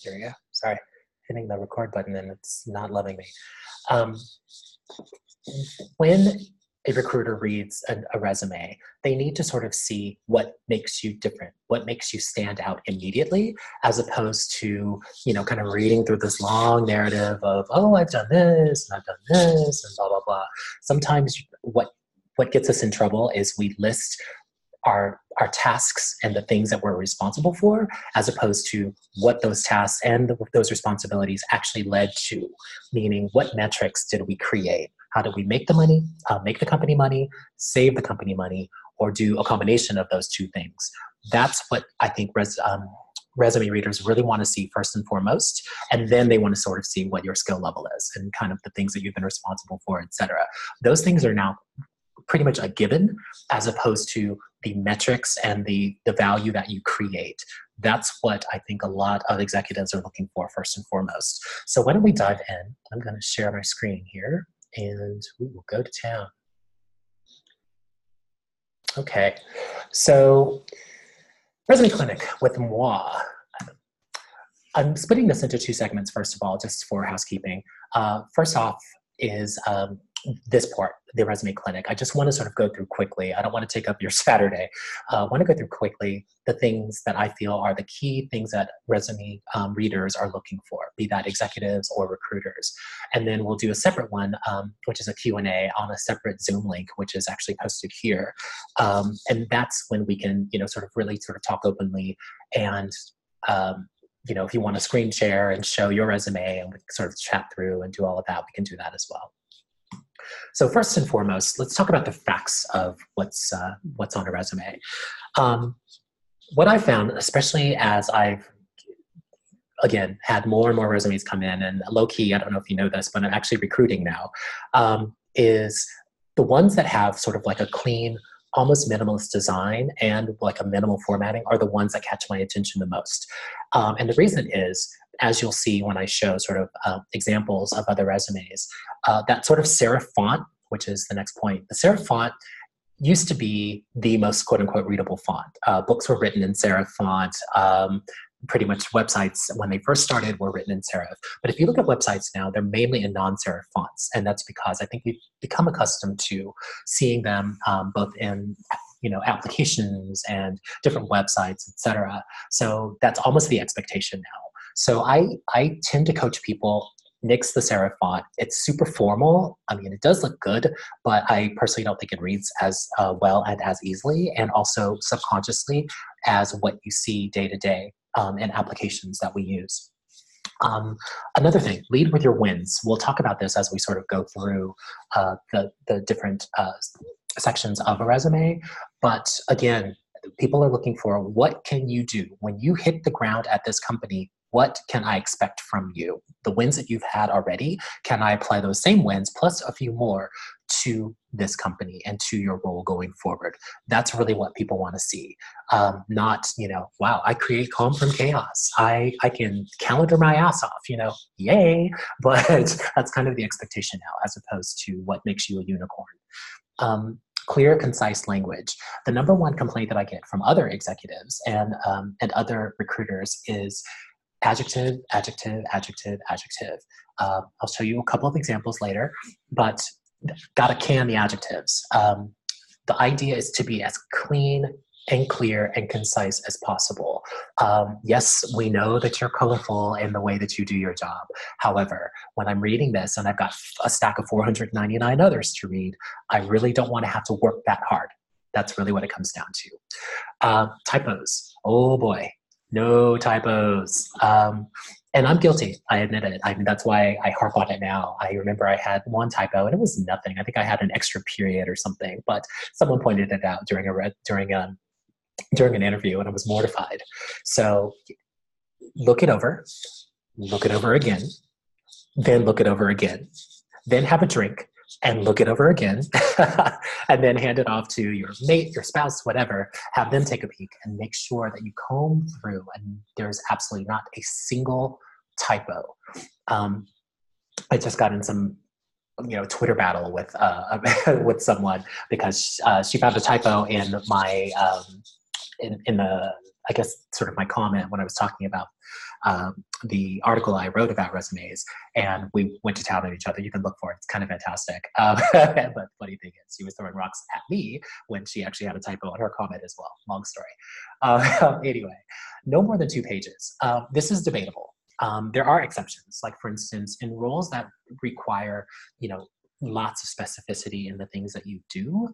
There you go. Sorry, hitting the record button and it's not loving me. Um, when a recruiter reads a resume, they need to sort of see what makes you different, what makes you stand out immediately, as opposed to, kind of reading through this long narrative of, oh, I've done this and I've done this and blah, blah, blah. Sometimes what gets us in trouble is we list our tasks and the things that we're responsible for, as opposed to what those tasks and those responsibilities actually led to, meaning what metrics did we create? How did we make the money, make the company money, save the company money, or do a combination of those two things? That's what I think resume readers really want to see first and foremost, and then they want to sort of see what your skill level is and kind of the things that you've been responsible for, et cetera. Those things are now pretty much a given, as opposed to the metrics and the value that you create. That's what I think a lot of executives are looking for first and foremost. So why don't we dive in? I'm going to share my screen here and we will go to town. Okay, so Resume Clinic with moi. I'm splitting this into two segments, first of all, just for housekeeping. First off is this part, the Resume Clinic. I just want to sort of go through quickly. I don't want to take up your Saturday. I want to go through quickly the things that I feel are the key things that resume readers are looking for, be that executives or recruiters. And then we'll do a separate one, which is a Q&A on a separate Zoom link, which is actually posted here. And that's when we can, sort of really sort of talk openly. And, if you want to screen share and show your resume and we can sort of chat through and do all of that, we can do that as well. So first and foremost, let's talk about the facts of what's on a resume. What I found, especially as I've, again, had more and more resumes come in, and low-key, I don't know if you know this, but I'm actually recruiting now, is the ones that have sort of like a clean, almost minimalist design and like a minimal formatting are the ones that catch my attention the most. And the reason is, as you'll see when I show sort of examples of other resumes, that sort of serif font, which is the next point, the serif font used to be the most quote-unquote readable font. Books were written in serif font. Pretty much websites, when they first started, were written in serif. But if you look at websites now, they're mainly in non-serif fonts. And that's because I think we've become accustomed to seeing them both in applications and different websites, et cetera. So that's almost the expectation now. So I tend to coach people, nix the serif font. It's super formal. I mean, it does look good, but I personally don't think it reads as well and as easily, and also subconsciously as what you see day to day in applications that we use. Another thing, lead with your wins. We'll talk about this as we sort of go through the different sections of a resume. But again, people are looking for, what can you do? When you hit the ground at this company, what can I expect from you? The wins that you've had already, can I apply those same wins plus a few more to this company and to your role going forward? That's really what people want to see. Not, wow, I create calm from chaos. I can calendar my ass off, yay. But that's kind of the expectation now, as opposed to what makes you a unicorn. Clear, concise language. The number one complaint that I get from other executives and other recruiters is adjective, adjective, adjective, adjective. I'll show you a couple of examples later, but gotta can the adjectives. The idea is to be as clean and clear and concise as possible. Yes, we know that you're colorful in the way that you do your job. However, when I'm reading this and I've got a stack of 499 others to read, I really don't want to have to work that hard. That's really what it comes down to. Typos. Oh boy. No typos. And I'm guilty. I admit it. I mean, that's why I harp on it now. I remember I had one typo and it was nothing. I think I had an extra period or something, but someone pointed it out during an interview and I was mortified. So look it over again, then look it over again, then have a drink and look it over again, and then hand it off to your mate, your spouse, whatever, have them take a peek and make sure that you comb through and there's absolutely not a single typo. I just got in some Twitter battle with with someone because she found a typo in my in the, I guess, sort of my comment when I was talking about the article I wrote about resumes, and we went to town on each other. You can look for it. It's kind of fantastic. But funny thing is, she was throwing rocks at me when she actually had a typo in her comment as well. Long story. Anyway, no more than 2 pages. This is debatable. There are exceptions, like for instance, in roles that require, lots of specificity in the things that you do,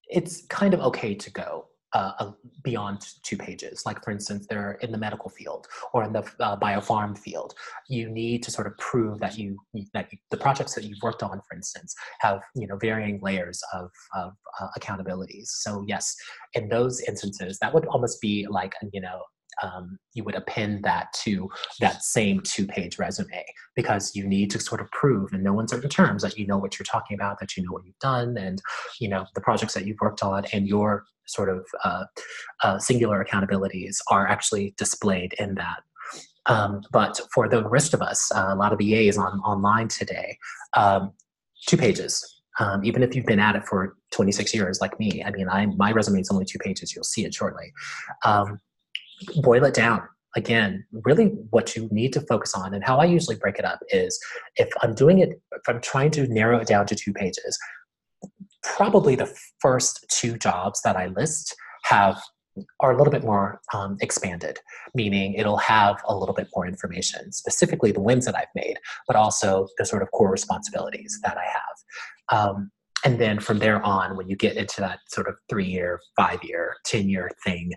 it's kind of okay to go beyond 2 pages. Like for instance, they're in the medical field or in the biopharm field. You need to sort of prove that the projects that you've worked on, for instance, have varying layers of accountabilities. So yes, in those instances, that would almost be like you would append that to that same 2-page resume, because you need to sort of prove in no uncertain terms that you know what you're talking about, that you know what you've done, and the projects that you've worked on, and your sort of singular accountabilities are actually displayed in that. But for the rest of us, a lot of EAs online today, 2 pages. Even if you've been at it for 26 years like me, my resume is only 2 pages. You'll see it shortly. Boil it down. Again, really what you need to focus on, and how I usually break it up is, if I'm trying to narrow it down to 2 pages, probably the first 2 jobs that I list are a little bit more expanded, meaning it'll have a little bit more information, specifically the wins that I've made, but also the sort of core responsibilities that I have. And then from there on, when you get into that sort of 3-year, 5-year, 10-year thing,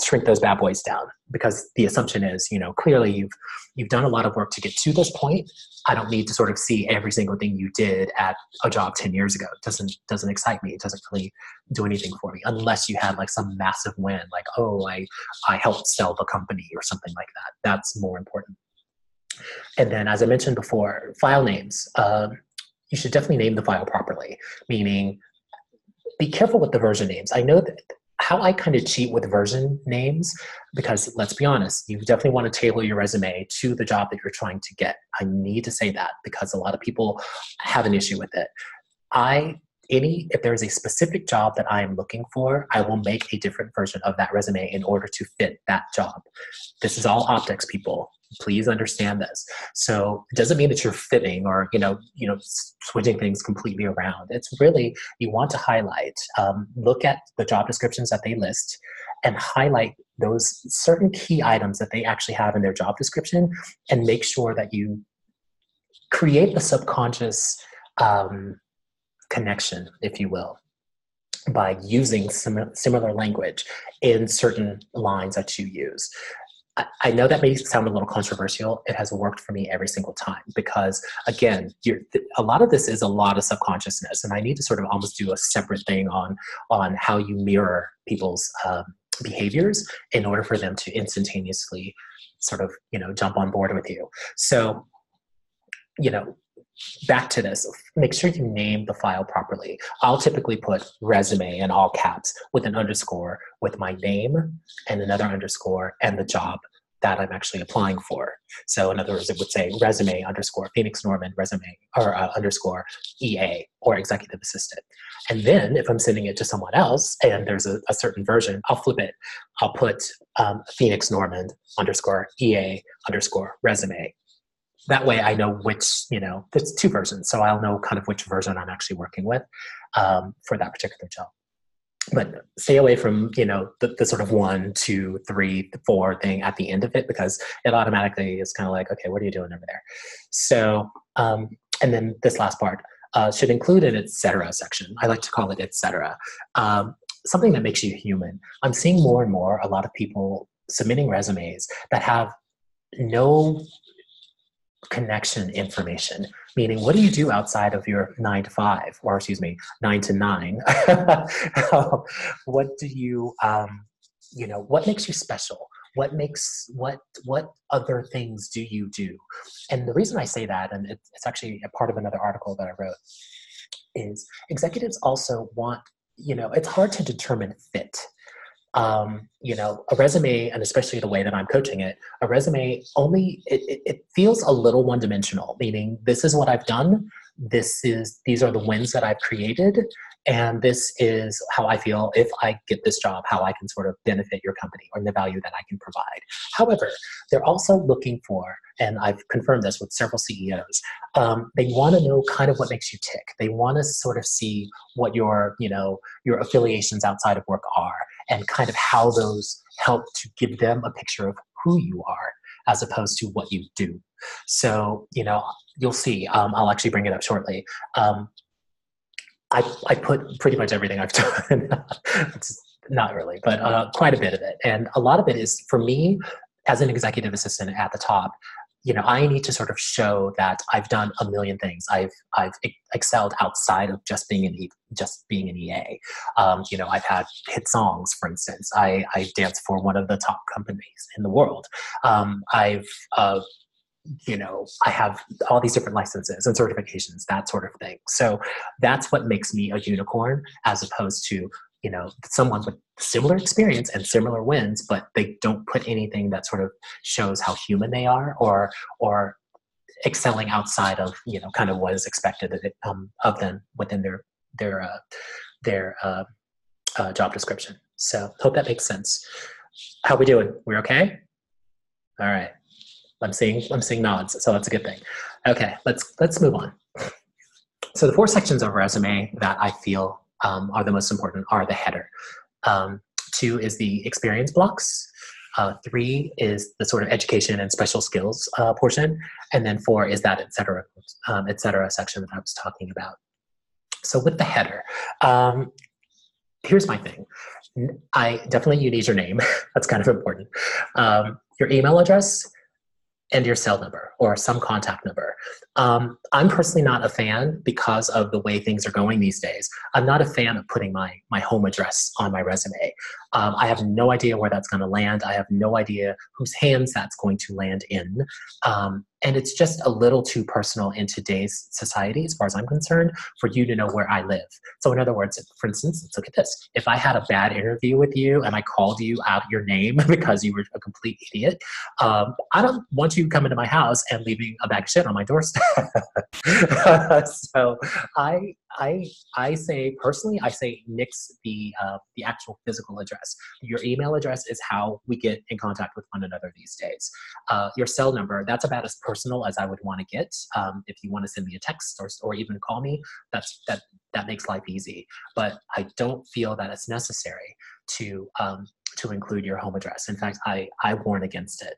shrink those bad boys down, because the assumption is, clearly you've done a lot of work to get to this point. I don't need to sort of see every single thing you did at a job 10 years ago. It doesn't excite me. It doesn't really do anything for me, unless you had like some massive win, like, oh, I helped sell the company or something like that. That's more important. And then, as I mentioned before, file names. You should definitely name the file properly, meaning be careful with the version names. I know that how I kind of cheat with version names, because let's be honest, you definitely want to tailor your resume to the job that you're trying to get. I need to say that, because a lot of people have an issue with it. If there's a specific job that I am looking for, I will make a different version of that resume in order to fit that job. This is all optics, people. Please understand this. So it doesn't mean that you're fitting or switching things completely around. It's really, you want to highlight, look at the job descriptions that they list, and highlight those certain key items that they actually have in their job description, and make sure that you create the subconscious connection, if you will, by using similar language in certain lines that you use. I know that may sound a little controversial. It has worked for me every single time, because again, a lot of this is a lot of subconsciousness, and I need to sort of almost do a separate thing on how you mirror people's behaviors in order for them to instantaneously sort of jump on board with you. So back to this, make sure you name the file properly. I'll typically put resume in all caps with an underscore with my name and another underscore and the job that I'm actually applying for. So in other words, it would say resume underscore Phoenix Norman resume, or underscore EA or executive assistant. And then if I'm sending it to someone else and there's a certain version, I'll flip it. I'll put Phoenix Norman underscore EA underscore resume. That way I know which, there's 2 versions, so I'll know kind of which version I'm actually working with for that particular job. But stay away from, the sort of 1, 2, 3, 4 thing at the end of it, because it automatically is kind of like, okay, what are you doing over there? So, and then this last part should include an et cetera section. I like to call it et cetera. Something that makes you human. I'm seeing more and more a lot of people submitting resumes that have no connection information, meaning what do you do outside of your 9 to 5, or 9 to 9? What do you, what makes you special? What other things do you do? And the reason I say that, and it's actually a part of another article that I wrote, is executives also want, it's hard to determine fit. A resume, and especially the way that I'm coaching it, a resume only, it feels a little one-dimensional, meaning this is what I've done, these are the wins that I've created, and this is how I feel if I get this job, how I can sort of benefit your company or the value that I can provide. However, they're also looking for, and I've confirmed this with several CEOs, they want to know kind of what makes you tick. They want to sort of see what your, your affiliations outside of work are, and kind of how those help to give them a picture of who you are as opposed to what you do. So, you'll see, I'll actually bring it up shortly. I put pretty much everything I've done. It's not really, but quite a bit of it. And a lot of it is, for me, as an executive assistant at the top, I need to sort of show that I've done a million things. I've excelled outside of just being an EA. I've had hit songs, for instance. I danced for one of the top companies in the world. I have all these different licenses and certifications, that sort of thing. So that's what makes me a unicorn, as opposed to, someone with similar experience and similar wins, but they don't put anything that sort of shows how human they are, or excelling outside of, kind of what is expected of them within their job description. So hope that makes sense. How we doing? We're okay? All right. I'm seeing nods, so that's a good thing. Okay, let's move on. So the 4 sections of a resume that I feel are the most important are the header. 2 is the experience blocks. 3 is the sort of education and special skills portion, and then 4 is that et cetera section that I was talking about. So with the header, here's my thing. You need your name. That's kind of important. Your email address, and your cell number or some contact number. I'm personally not a fan, because of the way things are going these days. I'm not a fan of putting my home address on my resume. I have no idea where that's going to land. I have no idea whose hands that's going to land in. And it's just a little too personal in today's society, as far as I'm concerned, for you to know where I live. So in other words, for instance, let's look at this. If I had a bad interview with you and I called you out your name because you were a complete idiot, I don't want you coming to my house and leaving a bag of shit on my doorstep. So I say, personally, nix the actual physical address. Your email address is how we get in contact with one another these days. Your cell number, that's about as personal as I would want to get. If you want to send me a text or even call me, that makes life easy. But I don't feel that it's necessary to include your home address. In fact, I warn against it.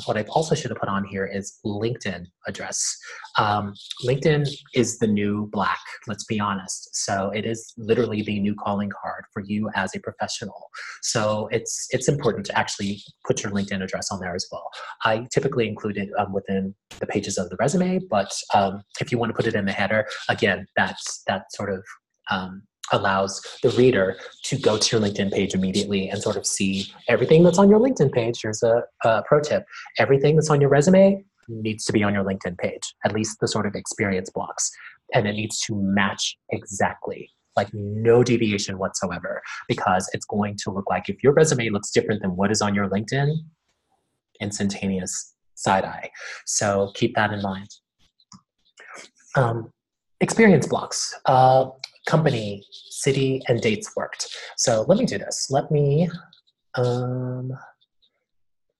What I also should have put on here is LinkedIn address. LinkedIn is the new Black, let's be honest. So it is literally the new calling card for you as a professional. So it's important to actually put your LinkedIn address on there as well. I typically include it within the pages of the resume, but if you want to put it in the header, again, that sort of allows the reader to go to your LinkedIn page immediately and sort of see everything that's on your LinkedIn page. Here's a pro tip. Everything that's on your resume needs to be on your LinkedIn page, at least the sort of experience blocks. And it needs to match exactly, like no deviation whatsoever, because it's going to look like, if your resume looks different than what is on your LinkedIn, instantaneous side eye. So keep that in mind. Experience blocks. Company, city, and dates worked. So let me do this. I'm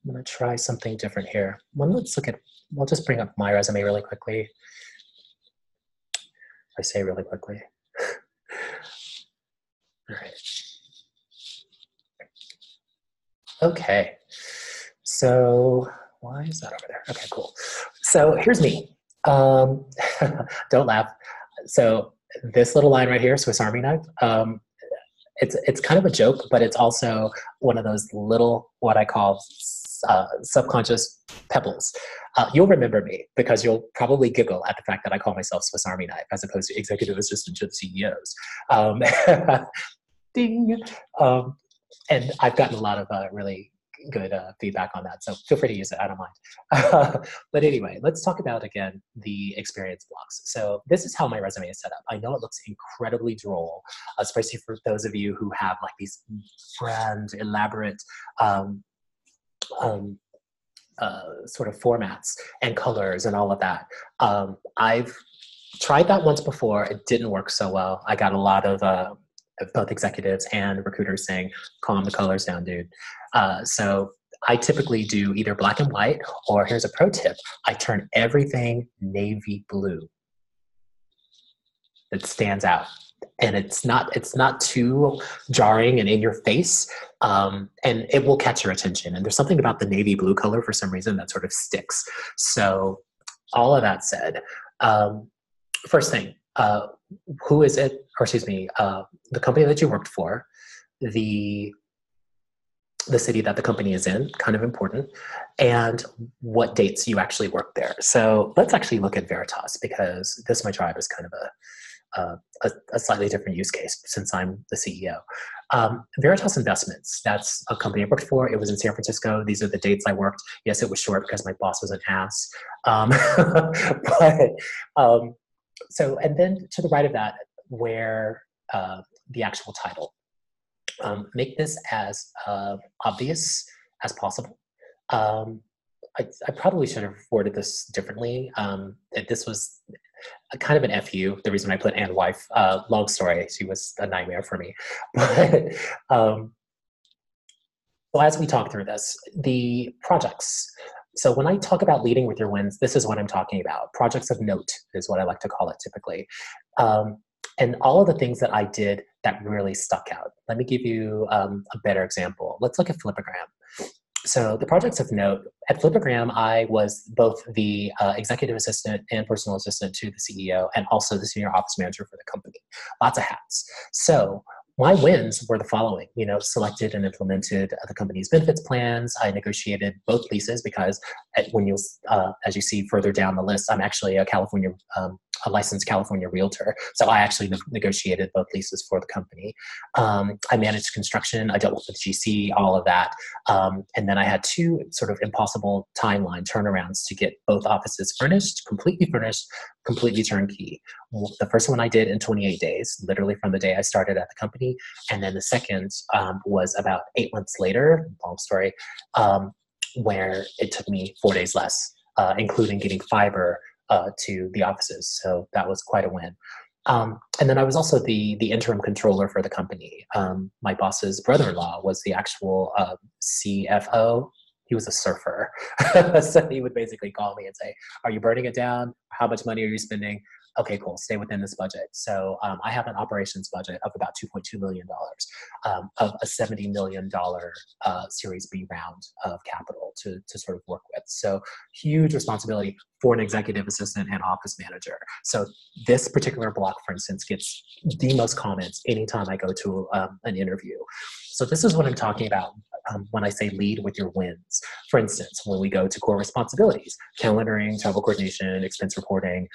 gonna try something different here. We'll just bring up my resume really quickly. I say really quickly. All right. Okay. So why is that over there? Okay, cool. So here's me. Don't laugh. So this little line right here, Swiss Army knife, it's kind of a joke, but it's also one of those little, what I call subconscious pebbles. You'll remember me because you'll probably giggle at the fact that I call myself Swiss Army knife as opposed to executive assistant to the CEOs. Ding. And I've gotten a lot of really good feedback on that, so feel free to use it. I don't mind. But anyway, let's talk about, again, the experience blocks. So this is how my resume is set up. I know it looks incredibly droll, especially for those of you who have like these grand, elaborate sort of formats and colors and all of that. I've Tried that once before. It didn't work so well. I got a lot of both executives and recruiters saying, calm the colors down, dude. So I typically do either black and white, or here's a pro tip. I turn everything navy blue. That stands out. And it's not too jarring and in your face, and it will catch your attention. And there's something about the navy blue color for some reason that sort of sticks. So all of that said, first thing, who is it, or excuse me, the company that you worked for, the city that the company is in, kind of important, and what dates you actually worked there. So let's actually look at Veritas, because this might drive is kind of a slightly different use case since I'm the CEO. Veritas Investments, that's a company I worked for. It was in San Francisco. These are the dates I worked. Yes, it was short because my boss was an ass. So, and then to the right of that, where the actual title. Make this as obvious as possible. I probably should have worded this differently. This was kind of an FU, the reason I put and wife. Long story, she was a nightmare for me. But so as we talk through this, the projects. So when I talk about leading with your wins, this is what I'm talking about. Projects of note is what I like to call it typically. And all of the things that I did that really stuck out. Let me give you a better example. Let's look at Flipagram. So the projects of note, at Flipagram, I was both the executive assistant and personal assistant to the CEO, and also the senior office manager for the company. Lots of hats. So my wins were the following, selected and implemented the company's benefits plans. I negotiated both leases because when you, as you see further down the list, I'm actually a licensed California realtor. So I actually negotiated both leases for the company. I managed construction. I dealt with the GC, all of that. And then I had two sort of impossible timeline turnarounds to get both offices completely turnkey. The first one I did in 28 days, literally from the day I started at the company. And then the second was about 8 months later, long story, where it took me 4 days less, including getting fiber to the offices. So that was quite a win. And then I was also the interim controller for the company. My boss's brother-in-law was the actual CFO. He was a surfer. So he would basically call me and say, are you burning it down? How much money are you spending? Okay, cool, stay within this budget. So I have an operations budget of about $2.2 million of a $70 million Series B round of capital to sort of work with. So huge responsibility for an executive assistant and office manager. So this particular block, for instance, gets the most comments anytime I go to an interview. So this is what I'm talking about when I say lead with your wins. For instance, when we go to core responsibilities, calendaring, travel coordination, expense reporting,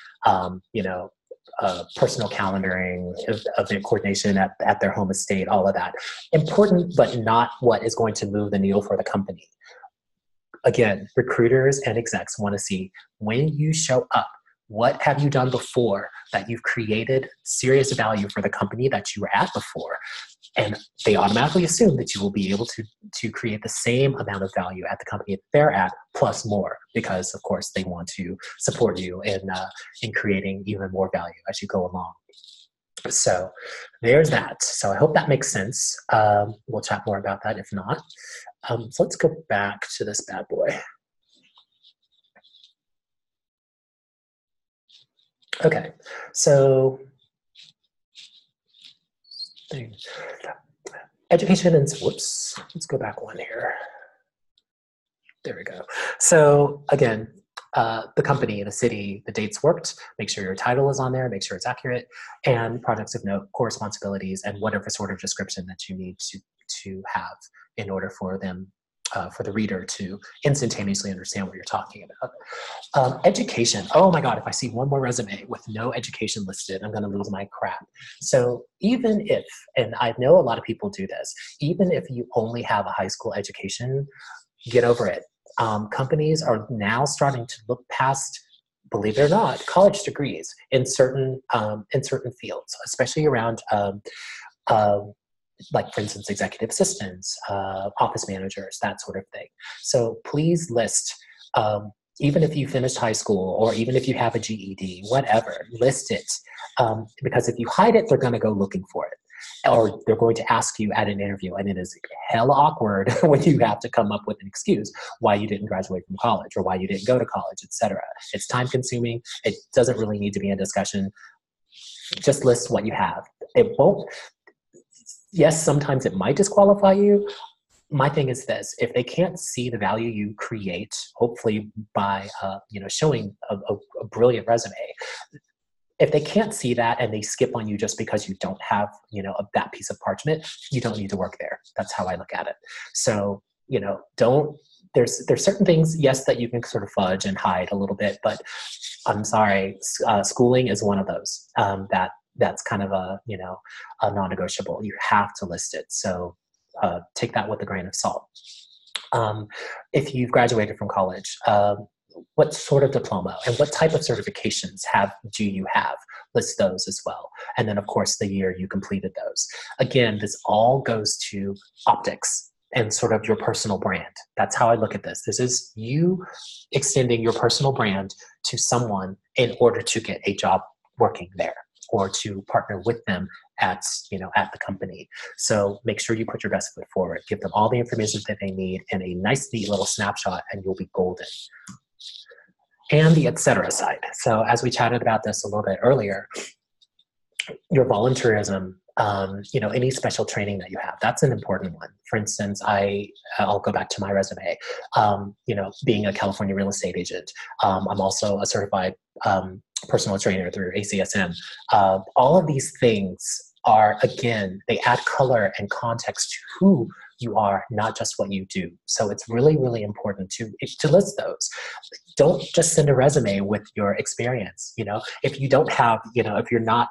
personal calendaring, event coordination at their home estate, all of that. Important, but not what is going to move the needle for the company. Again, recruiters and execs want to see when you show up, what have you done before that you've created serious value for the company that you were at before? And they automatically assume that you will be able to create the same amount of value at the company that they're at, plus more, because of course they want to support you in creating even more value as you go along. So there's that. So I hope that makes sense. We'll chat more about that if not. So let's go back to this bad boy. Okay, so education and whoops, let's go back one here. There we go. So again, the company, the city, the dates worked, make sure your title is on there, make sure it's accurate, and projects of note, core responsibilities, and whatever sort of description that you need to have in order for them, for the reader to instantaneously understand what you're talking about. Education. Oh my God, if I see one more resume with no education listed, I'm going to lose my crap. So even if, and I know a lot of people do this, even if you only have a high school education, get over it. Companies are now starting to look past, believe it or not, college degrees in certain fields, especially around like, for instance, executive assistants, office managers, that sort of thing. So please list even if you finished high school or even if you have a GED, whatever, list it. Because if you hide it, they're going to go looking for it. Or they're going to ask you at an interview, and it is hella awkward when you have to come up with an excuse why you didn't graduate from college or why you didn't go to college, etc. It's time consuming. It doesn't really need to be a discussion. Just list what you have. It won't, yes, sometimes it might disqualify you. My thing is this: if they can't see the value you create, hopefully by showing a brilliant resume, if they can't see that and they skip on you just because you don't have that piece of parchment, you don't need to work there. That's how I look at it. So don't. There's certain things, yes, that you can sort of fudge and hide a little bit, but I'm sorry, schooling is one of those that's kind of a non-negotiable. You have to list it. So take that with a grain of salt. If you've graduated from college, what sort of diploma and what type of certifications do you have? List those as well. And then, of course, the year you completed those. Again, this all goes to optics and sort of your personal brand. That's how I look at this. This is you extending your personal brand to someone in order to get a job working there or to partner with them at the company. So make sure you put your best foot forward. Give them all the information that they need in a nice, neat little snapshot, and you'll be golden. And the etc. side. So as we chatted about this a little bit earlier, your volunteerism, any special training that you have, that's an important one. For instance, I'll go back to my resume. Being a California real estate agent, I'm also a certified personal trainer through ACSM. All of these things are, again, they add color and context to who you are, not just what you do. So it's really, really important to list those. Don't just send a resume with your experience. If you don't have, if you're not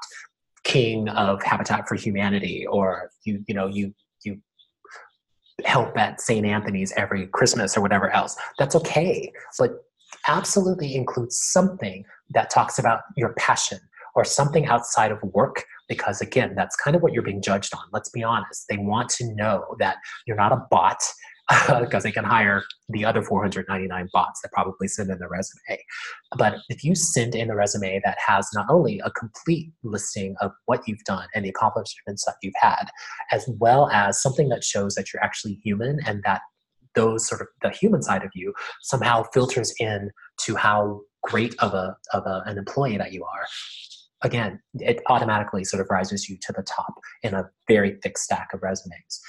king of Habitat for Humanity, or you help at St. Anthony's every Christmas or whatever else, that's okay. But absolutely include something that talks about your passion or something outside of work, because again, that's kind of what you're being judged on. Let's be honest. They want to know that you're not a bot, because they can hire the other 499 bots that probably send in their resume. But if you send in a resume that has not only a complete listing of what you've done and the accomplishments that you've had, as well as something that shows that you're actually human, and that those sort of the human side of you somehow filters in to how great of an employee that you are, again, it automatically sort of rises you to the top in a very thick stack of resumes.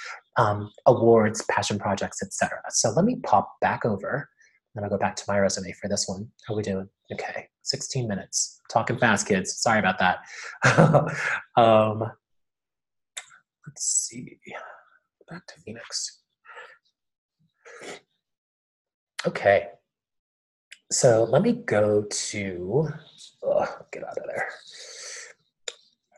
Awards, passion projects, etc. So let me pop back over, and I'll go back to my resume for this one. How are we doing? Okay, 16 minutes. Talking fast, kids. Sorry about that. Let's see. Back to Phoenix. Okay. So let me go to, get out of there.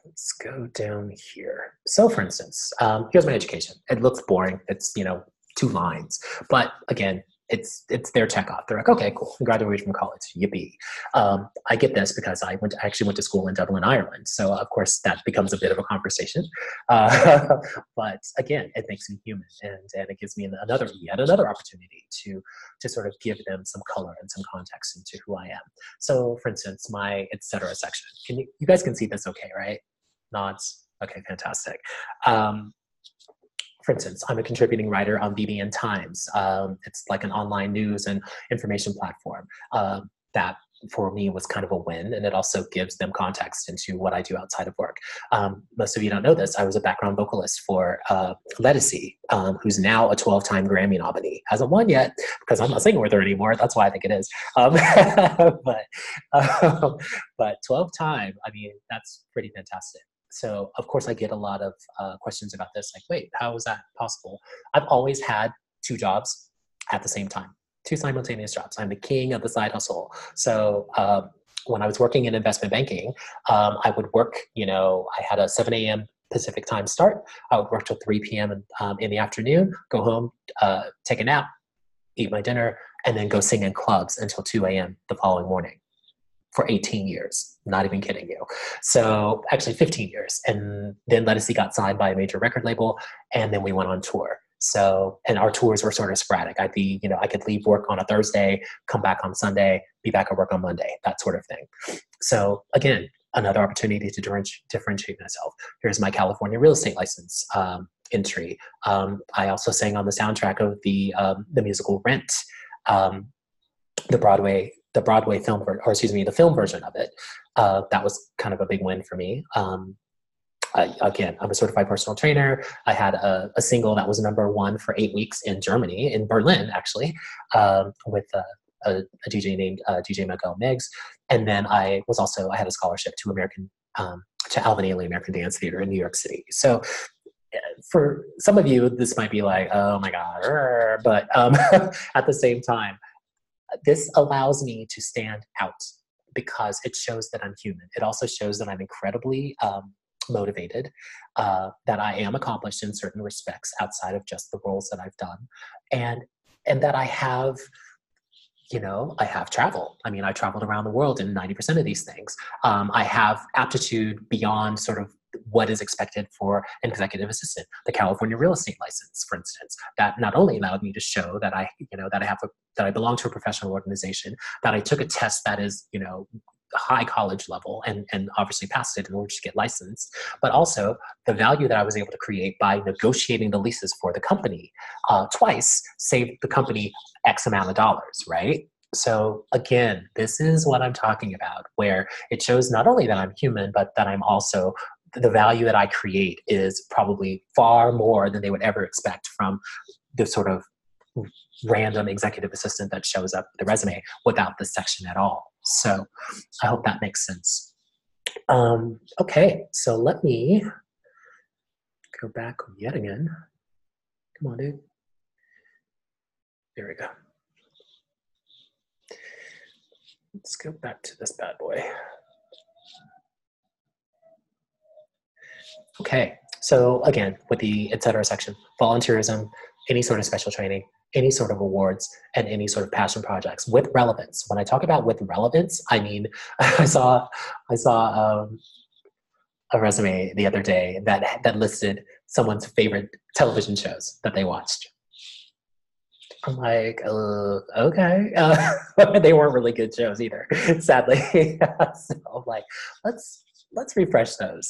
Let's go down here. So for instance, here's my education. It looks boring. It's, 2 lines. But again, it's their checkoff. They're like, okay, cool. I graduated from college. Yippee. I get this because I actually went to school in Dublin, Ireland. So of course that becomes a bit of a conversation. But again, it makes me human, and it gives me yet another opportunity to sort of give them some color and some context into who I am. So for instance, my etc. section. You guys can see this okay, right? Nods. Okay, fantastic. For instance, I'm a contributing writer on BBN Times. It's like an online news and information platform that for me was kind of a win, and it also gives them context into what I do outside of work. Most of you don't know this. I was a background vocalist for Lettucey, who's now a 12-time Grammy nominee. Hasn't won yet because I'm not singing with her anymore. That's why I think it is. But 12-time, I mean, that's pretty fantastic. So of course I get a lot of questions about this, like, wait, how is that possible? I've always had 2 jobs at the same time, 2 simultaneous jobs. I'm the king of the side hustle. So when I was working in investment banking, I would work, I had a 7 a.m. Pacific time start. I would work till 3 p.m. In the afternoon, go home, take a nap, eat my dinner, and then go sing in clubs until 2 a.m. the following morning. For 18 years, not even kidding you. So actually 15 years. And then Lettucey got signed by a major record label, and then we went on tour. So, and our tours were sort of sporadic. I could leave work on a Thursday, come back on Sunday, be back at work on Monday, that sort of thing. So again, another opportunity to differentiate myself. Here's my California real estate license entry. I also sang on the soundtrack of the musical Rent, the film version of it. That was kind of a big win for me. Again, I'm a certified personal trainer. I had a single that was #1 for 8 weeks in Germany, in Berlin, actually, with a DJ named DJ Miguel Miggs. And then I had a scholarship to Alvin Ailey American Dance Theater in New York City. So for some of you, this might be like, oh my God, but at the same time, this allows me to stand out because it shows that I'm human. It also shows that I'm incredibly motivated, that I am accomplished in certain respects outside of just the roles that I've done, and that I have, I have travel. I mean, I traveled around the world in 90% of these things. I have aptitude beyond sort of what is expected for an executive assistant. The California real estate license, for instance, that not only allowed me to show that that I belong to a professional organization, that I took a test that is, high college level and obviously passed it in order to get licensed, but also the value that I was able to create by negotiating the leases for the company twice saved the company X amount of dollars, right? So again, this is what I'm talking about, where it shows not only that I'm human, but that I'm also, the value that I create is probably far more than they would ever expect from the sort of random executive assistant that shows up with the resume without this section at all. So I hope that makes sense. Okay, so let me go back yet again. Come on, dude. There we go. Let's go back to this bad boy. Okay, so again, with the etc. section, volunteerism, any sort of special training, any sort of awards, and any sort of passion projects with relevance. When I talk about with relevance, I mean, I saw a resume the other day that listed someone's favorite television shows that they watched. I'm like, okay. They weren't really good shows either, sadly. So I'm like, let's refresh those.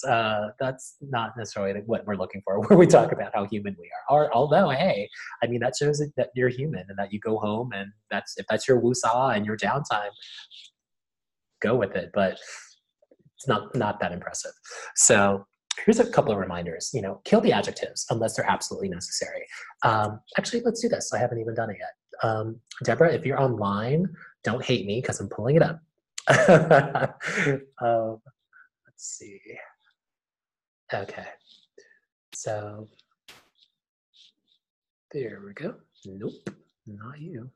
That's not necessarily what we're looking for when we talk about how human we are. Although, hey, I mean, that shows that you're human and that you go home and if that's your woosah and your downtime, go with it. But it's not that impressive. So here's a couple of reminders. Kill the adjectives unless they're absolutely necessary. Actually, let's do this. I haven't even done it yet. Deborah, if you're online, don't hate me because I'm pulling it up. Let's see. Okay. So there we go. Nope, not you.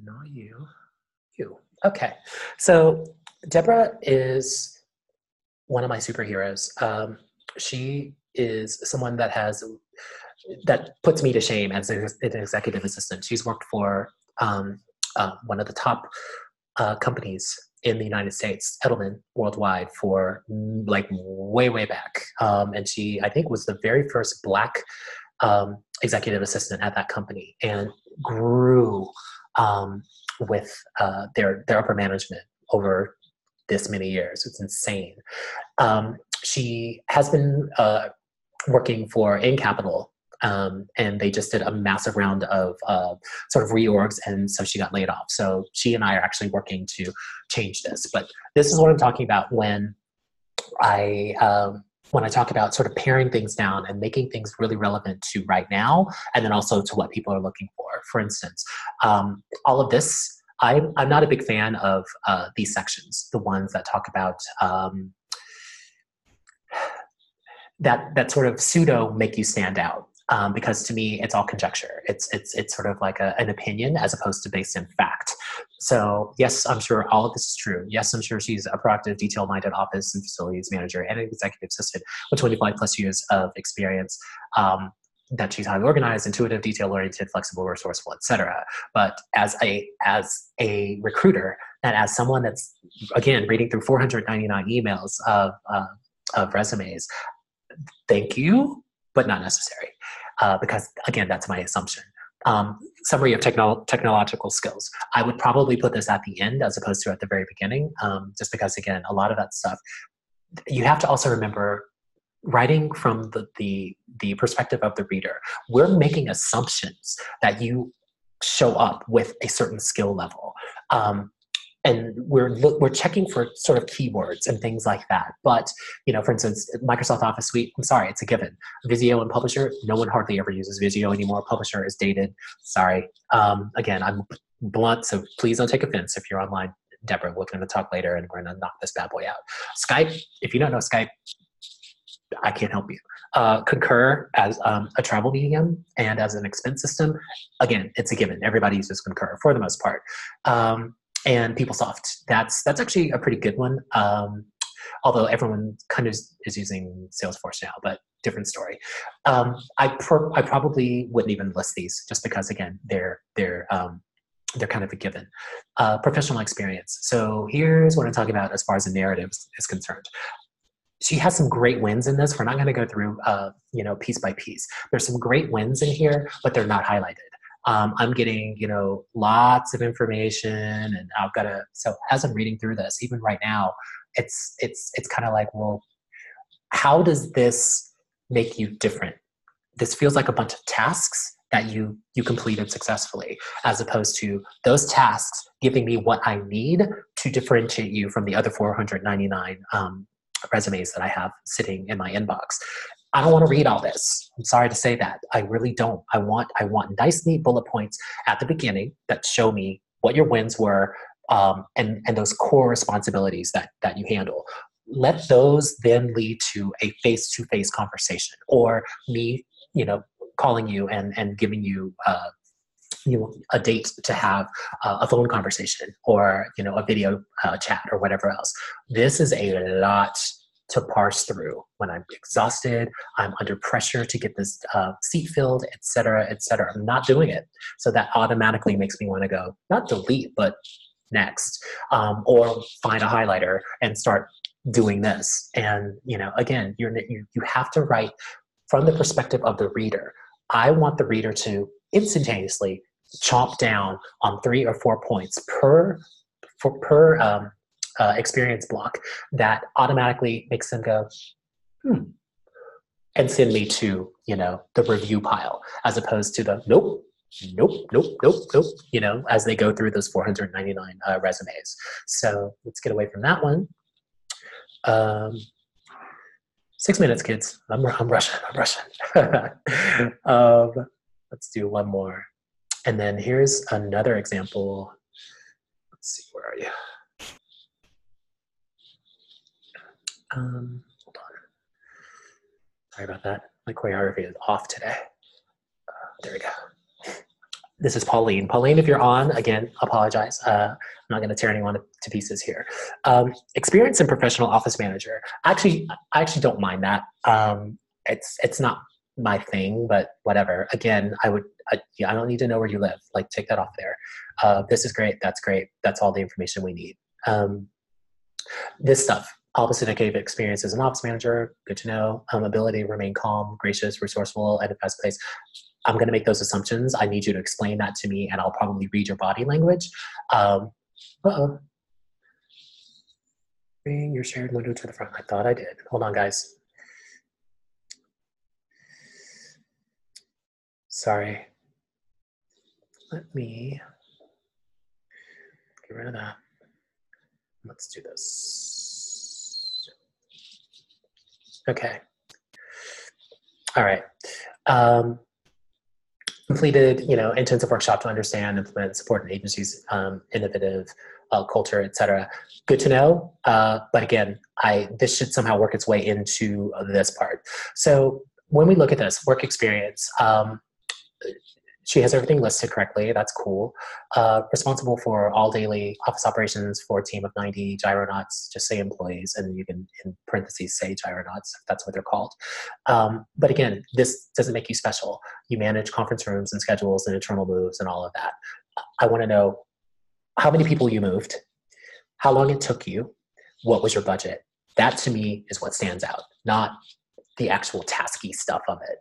Not you. You. Okay. So Deborah is one of my superheroes. She is someone that puts me to shame as an executive assistant. She's worked for one of the top companies in the United States, Edelman Worldwide, for like way back. And she, I think, was the very first Black executive assistant at that company and grew with their upper management over this many years. It's insane. She has been working for In Capital, and they just did a massive round of sort of reorgs, and so she got laid off. So she and I are actually working to change this. But this is what I'm talking about when I talk about sort of paring things down and making things really relevant to right now, and then also to what people are looking for. For instance, all of this, I'm not a big fan of these sections, the ones that talk about that sort of pseudo make you stand out. Because to me, it's all conjecture. It's sort of like an opinion as opposed to based in fact. So yes, I'm sure all of this is true. Yes, I'm sure she's a proactive, detail-minded office and facilities manager and an executive assistant with 25 plus years of experience. That she's highly organized, intuitive, detail-oriented, flexible, resourceful, etc. But as a recruiter and as someone that's, again, reading through 499 emails of resumes, thank you, but not necessary. because again, that's my assumption. Summary of technological skills. I would probably put this at the end as opposed to at the very beginning, just because, again, a lot of that stuff, you have to also remember, writing from the perspective of the reader, we're making assumptions that you show up with a certain skill level. And we're checking for sort of keywords and things like that. But, for instance, Microsoft Office Suite, I'm sorry, it's a given. Visio and Publisher, no one hardly ever uses Visio anymore. Publisher is dated. Sorry. Again, I'm blunt, so please don't take offense if you're online. Deborah, we're going to talk later and we're going to knock this bad boy out. Skype, if you don't know Skype, I can't help you. Concur as a travel medium and as an expense system, again, it's a given. Everybody uses Concur for the most part. And PeopleSoft, that's actually a pretty good one. Although everyone kind of is using Salesforce now, but different story. I probably wouldn't even list these just because, again, they're kind of a given. Professional experience. So here's what I'm talking about as far as the narrative is concerned. She has some great wins in this. We're not going to go through, piece by piece. There's some great wins in here, but they're not highlighted. I'm getting, lots of information, and so as I'm reading through this, even right now, it's kind of like, well, how does this make you different? This feels like a bunch of tasks that you completed successfully, as opposed to those tasks giving me what I need to differentiate you from the other 499 resumes that I have sitting in my inbox. I don't want to read all this. I'm sorry to say that. I really don't. I want nice, neat bullet points at the beginning that show me what your wins were, and those core responsibilities that you handle. Let those then lead to a face-to-face conversation, or me, calling you and giving you a date to have a phone conversation, or a video chat, or whatever else. This is a lot to parse through when I'm exhausted, I'm under pressure to get this seat filled, et cetera, et cetera. I'm not doing it. So that automatically makes me want to go, not delete, but next, or find a highlighter and start doing this. And, again, you have to write from the perspective of the reader. I want the reader to instantaneously chomp down on 3 or 4 points per experience block that automatically makes them go, and send me to, the review pile, as opposed to the nope, as they go through those 499 resumes. So let's get away from that one. 6 minutes, kids. I'm rushing. Let's do one more. And then here's another example. Let's see, where are you? Hold on. Sorry about that. My choreography is off today. There we go. This is Pauline. Pauline, if you're on, again, apologize. I'm not going to tear anyone to pieces here. Experience in professional office manager. I actually don't mind that. It's not my thing, but whatever. Again, I don't need to know where you live. Like, take that off there. This is great. That's great. That's all the information we need. This stuff. Opposite indicative experience as an office manager. Good to know. Ability to remain calm, gracious, resourceful, and a fast pace. I'm going to make those assumptions. I need you to explain that to me, and I'll probably read your body language. Bring your shared window to the front. I thought I did. Hold on, guys. Sorry. Let me get rid of that. Let's do this. Okay. All right. Completed, intensive workshop to understand, implement, support an agency's innovative culture, et cetera. Good to know. But again, this should somehow work its way into this part. So when we look at this work experience, she has everything listed correctly. That's cool. Responsible for all daily office operations for a team of 90 gyronauts, just say employees, and you can, in parentheses, say gyronauts, if that's what they're called. But again, this doesn't make you special. You manage conference rooms and schedules and internal moves and all of that. I want to know how many people you moved, how long it took you, what was your budget. That to me is what stands out, not the actual tasky stuff of it.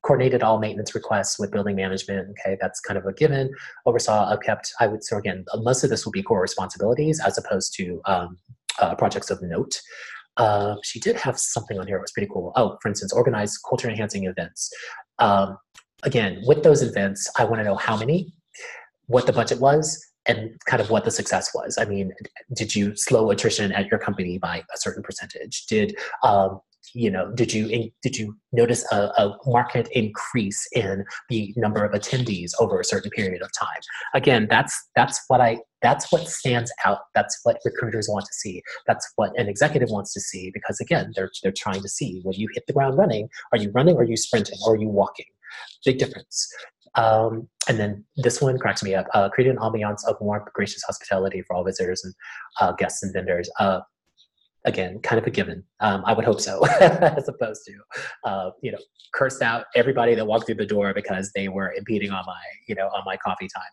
Coordinated all maintenance requests with building management. Okay, that's kind of a given. Oversaw, upkept. So again, most of this will be core responsibilities as opposed to projects of note. She did have something on here that was pretty cool. Oh, for instance, organize culture enhancing events. Again, with those events, I want to know how many, what the budget was, and kind of what the success was. I mean, did you slow attrition at your company by a certain percentage? Did did you notice a market increase in the number of attendees over a certain period of time? Again, that's what stands out. That's what recruiters want to see. That's what an executive wants to see, because again, they're trying to see, when you hit the ground running, are you running, or are you sprinting, or are you walking? Big difference. And then this one cracks me up. Create an ambiance of warmth, gracious hospitality for all visitors and guests and vendors. Again, kind of a given. I would hope so, as opposed to, cursed out everybody that walked through the door because they were impeding on my coffee time.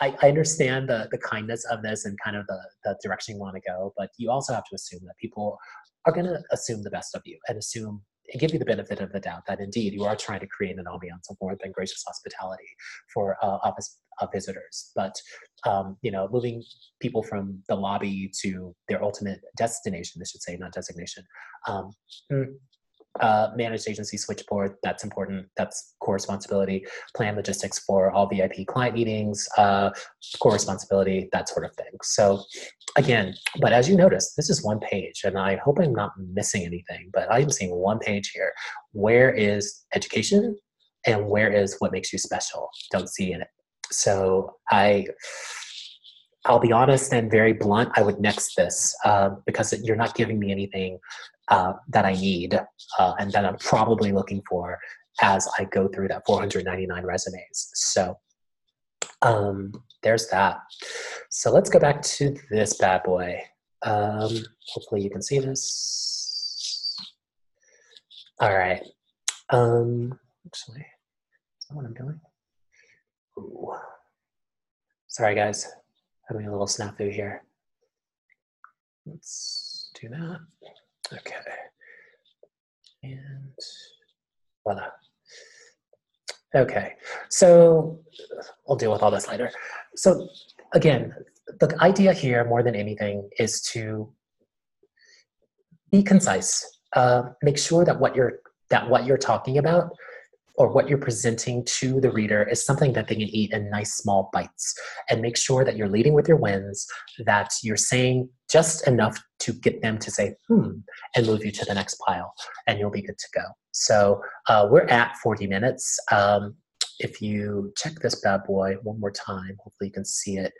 I understand the kindness of this and kind of the direction you want to go, but you also have to assume that people are going to assume the best of you and give you the benefit of the doubt that indeed you are trying to create an ambiance of warmth and gracious hospitality for office visitors. But moving people from the lobby to their ultimate destination, I should say, not designation. Managed agency switchboard, that's important. That's core responsibility. Plan logistics for all VIP client meetings, core responsibility, that sort of thing. So again, but as you notice, this is one page, and I hope I'm not missing anything, but I'm seeing one page here. Where is education and where is what makes you special? Don't see in it. So I'll be honest and very blunt, I would next this because you're not giving me anything that I need and that I'm probably looking for as I go through that 499 resumes. So there's that. So let's go back to this bad boy. Hopefully you can see this. All right. Actually, is that what I'm doing? Ooh. Sorry, guys. Having a little snafu here. Let's do that. Okay. And voila. Okay. So I'll deal with all this later. So again, the idea here more than anything is to be concise. Make sure that what you're talking about or what you're presenting to the reader is something that they can eat in nice small bites, and make sure that you're leading with your wins, that you're saying just enough to get them to say, and move you to the next pile, and you'll be good to go. So we're at 40 minutes. If you check this bad boy one more time, hopefully you can see it.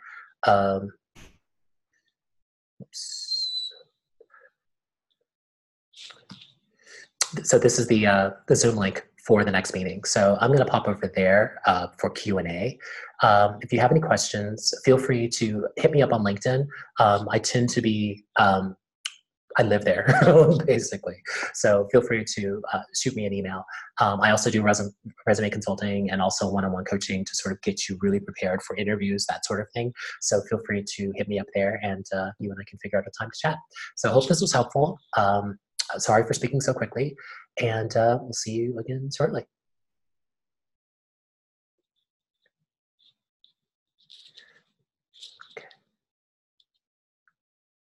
So this is the Zoom link for the next meeting. So I'm going to pop over there for Q&A. If you have any questions, feel free to hit me up on LinkedIn. I tend to be, I live there, basically. So feel free to shoot me an email. I also do resume consulting and also one-on-one coaching to sort of get you really prepared for interviews, that sort of thing. So feel free to hit me up there, and you and I can figure out a time to chat. So I hope this was helpful. Sorry for speaking so quickly, and we'll see you again shortly.